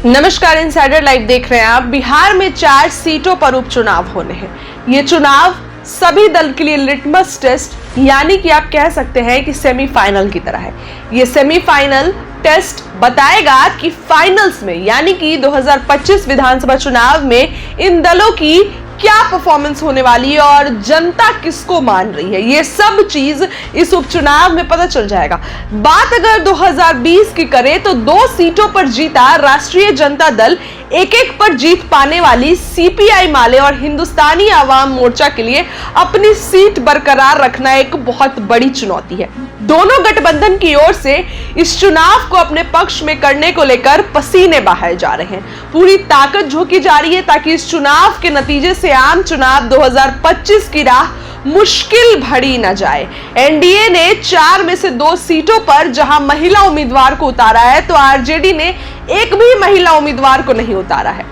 नमस्कार, insider live देख रहे हैं आप। बिहार में 4 सीटों पर उपचुनाव होने हैं। ये चुनाव सभी दल के लिए लिटमस टेस्ट यानी कि आप कह सकते हैं कि सेमीफाइनल की तरह है। ये सेमीफाइनल टेस्ट बताएगा कि फाइनल्स में यानी कि 2025 विधानसभा चुनाव में इन दलों की क्या परफॉर्मेंस होने वाली है और जनता किसको मान रही है। ये सब चीज इस उपचुनाव में पता चल जाएगा। बात अगर 2020 की करें तो 2 सीटों पर जीता राष्ट्रीय जनता दल एक पर जीत पाने वाली सीपीआई माले और हिंदुस्तानी आवाम मोर्चा के लिए अपनी सीट बरकरार रखना एक बहुत बड़ी चुनौती है। दोनों गठबंधन की ओर से इस चुनाव को अपने पक्ष में करने को लेकर पसीने बहाए जा रहे हैं। पूरी ताकत झोंकी जा रही है ताकि इस चुनाव के नतीजे से आम चुनाव 2025 की राह मुश्किल भरी न जाए। एनडीए ने 4 में से 2 सीटों पर जहां महिला उम्मीदवार को उतारा है तो आरजेडी ने एक भी महिला उम्मीदवार को नहीं उतारा है।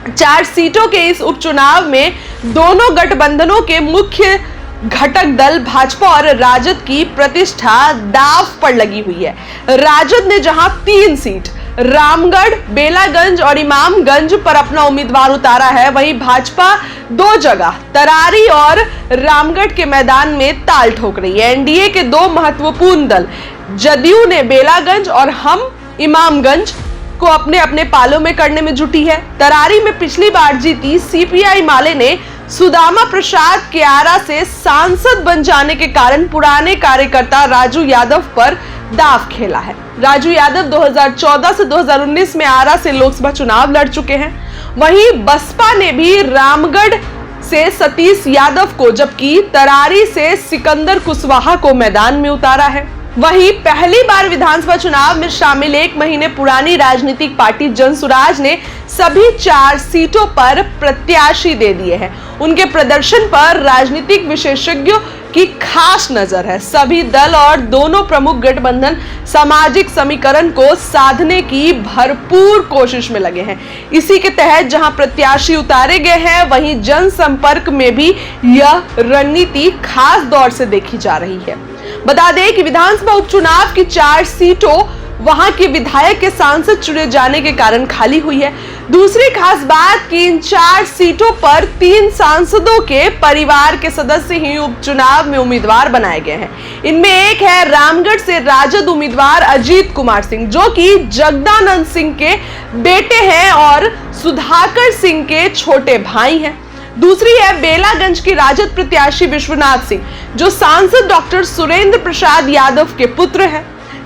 4 सीटों के इस उपचुनाव में दोनों गठबंधनों के मुख्य घटक दल भाजपा और राजद की प्रतिष्ठा दांव पर लगी हुई है। राजद ने जहां 3 सीट रामगढ़, बेलागंज और इमामगंज पर अपना उम्मीदवार उतारा है, वहीं भाजपा 2 जगह तरारी और रामगढ़ के मैदान में ताल ठोक रही है। एनडीए के 2 महत्वपूर्ण दल जदयू ने बेलागंज और हम इमामगंज को अपने अपने पालों में करने में जुटी है। तरारी में पिछली बार जीती सीपीआई माले ने सुदामा प्रसाद के आरा से सांसद बन जाने के कारण पुराने कार्यकर्ता राजू यादव पर दांव खेला है। राजू यादव 2014 से 2019 में आरा से लोकसभा चुनाव लड़ चुके हैं। वहीं बसपा ने भी रामगढ़ से सतीश यादव को जबकि तरारी से सिकंदर कुशवाहा को मैदान में उतारा है। वहीं पहली बार विधानसभा चुनाव में शामिल 1 महीने पुरानी राजनीतिक पार्टी जनसुराज ने सभी 4 सीटों पर प्रत्याशी दे दिए हैं। उनके प्रदर्शन पर राजनीतिक विशेषज्ञों की खास नजर है। सभी दल और दोनों प्रमुख गठबंधन सामाजिक समीकरण को साधने की भरपूर कोशिश में लगे हैं। इसी के तहत जहां प्रत्याशी उतारे गए हैं वहीं जनसंपर्क में भी यह रणनीति खास दौर से देखी जा रही है। बता दें कि विधानसभा उपचुनाव की 4 सीटों वहां के विधायक के सांसद चुने जाने के कारण खाली हुई है। दूसरी खास बात कि इन 4 सीटों पर 3 सांसदों के परिवार के सदस्य ही उपचुनाव में उम्मीदवार बनाए गए हैं। इनमें एक है रामगढ़ से राजद उम्मीदवार अजीत कुमार सिंह, जो कि जगदानंद सिंह के बेटे हैं और सुधाकर सिंह के छोटे भाई हैं। दूसरी है बेलागंज की राजद प्रत्याशी विश्वनाथ सिंह, जो सांसद डॉक्टर सुरेंद्र प्रसाद यादव के पुत्र हैं।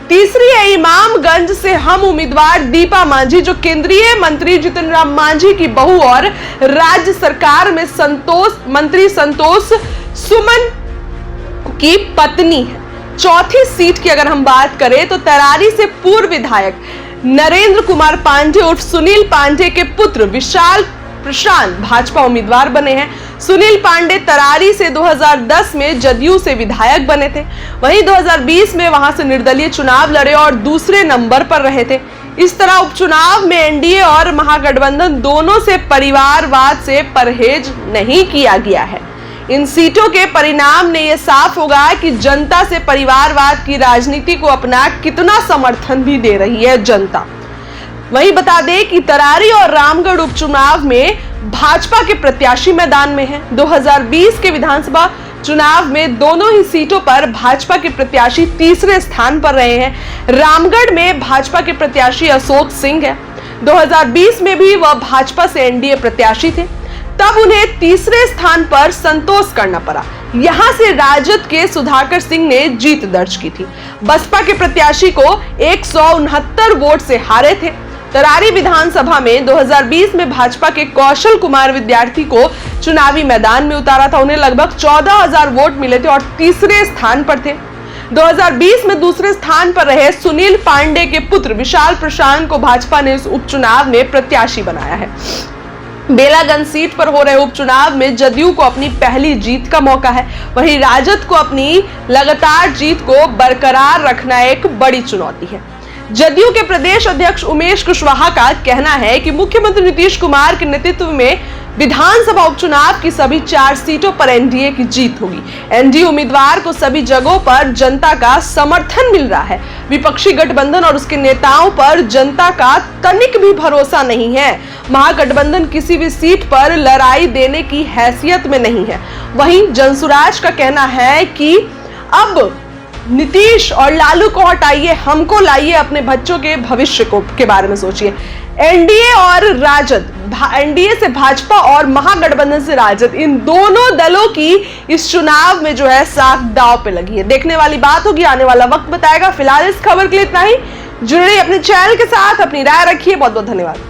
तीसरी है इमामगंज से हम उम्मीदवार दीपा मांझी, जो केंद्रीय मंत्री जितन राम मांझी की बहू और राज्य सरकार में मंत्री संतोष सुमन की पत्नी है। चौथी सीट की अगर हम बात करें तो तरारी से पूर्व विधायक नरेंद्र कुमार पांडे उर्फ सुनील पांडे के पुत्र विशाल प्रशांत भाजपा उम्मीदवार बने हैं। सुनील पांडे तरारी से 2010 में जदयू से विधायक बने थे। वहीं 2020 में वहां से निर्दलीय चुनाव लड़े और दूसरे नंबर पर रहे थे। इस तरह उपचुनाव में एनडीए और महागठबंधन दोनों से परिवारवाद से परहेज नहीं किया गया है। इन सीटों के परिणाम ने यह साफ होगा कि जनता से परिवारवाद की राजनीति को अपना कितना समर्थन भी दे रही है जनता। वहीं बता दें कि तरारी और रामगढ़ उपचुनाव में भाजपा के प्रत्याशी मैदान में हैं। 2020 के विधानसभा चुनाव में दोनों ही सीटों पर भाजपा के प्रत्याशी तीसरे स्थान पर रहे हैं। रामगढ़ में भाजपा के प्रत्याशी अशोक सिंह है। 2020 में भी वह भाजपा से एनडीए प्रत्याशी थे, तब उन्हें तीसरे स्थान पर संतोष करना पड़ा। यहां से राजद के सुधाकर सिंह ने जीत दर्ज की थी। बसपा के प्रत्याशी को 169 वोट से हारे थे। तरारी विधानसभा में 2020 में भाजपा के कौशल कुमार विद्यार्थी को चुनावी मैदान में उतारा था। उन्हें लगभग 14,000 वोट मिले थे और तीसरे स्थान पर थे। 2020 में दूसरे स्थान पर रहे सुनील पांडे के पुत्र विशाल प्रशांत को भाजपा ने इस उपचुनाव में प्रत्याशी बनाया है। बेलागंज सीट पर हो रहे उपचुनाव में जदयू को अपनी पहली जीत का मौका है। वहीं राजद को अपनी लगातार जीत को बरकरार रखना एक बड़ी चुनौती है। जदयू के प्रदेश अध्यक्ष उमेश कुशवाहा का कहना है कि मुख्यमंत्री नीतीश कुमार के नेतृत्व में विधानसभा उपचुनाव की सभी 4 सीटों पर एनडीए की जीत होगी। एनडीए उम्मीदवार को सभी जगहों पर जनता का समर्थन मिल रहा है। विपक्षी गठबंधन और उसके नेताओं पर जनता का तनिक भी भरोसा नहीं है। महागठबंधन किसी भी सीट पर लड़ाई देने की हैसियत में नहीं है। वहीं जनसुराज का कहना है कि अब नीतीश और लालू को हटाइए, हमको लाइए, अपने बच्चों के भविष्य के बारे में सोचिए। एनडीए और राजद, एनडीए से भाजपा और महागठबंधन से राजद, इन दोनों दलों की इस चुनाव में जो है साख दांव पे लगी है। देखने वाली बात होगी, आने वाला वक्त बताएगा। फिलहाल इस खबर के लिए इतना ही। जुड़े रहिए अपने चैनल के साथ, अपनी राय रखिए। बहुत बहुत धन्यवाद।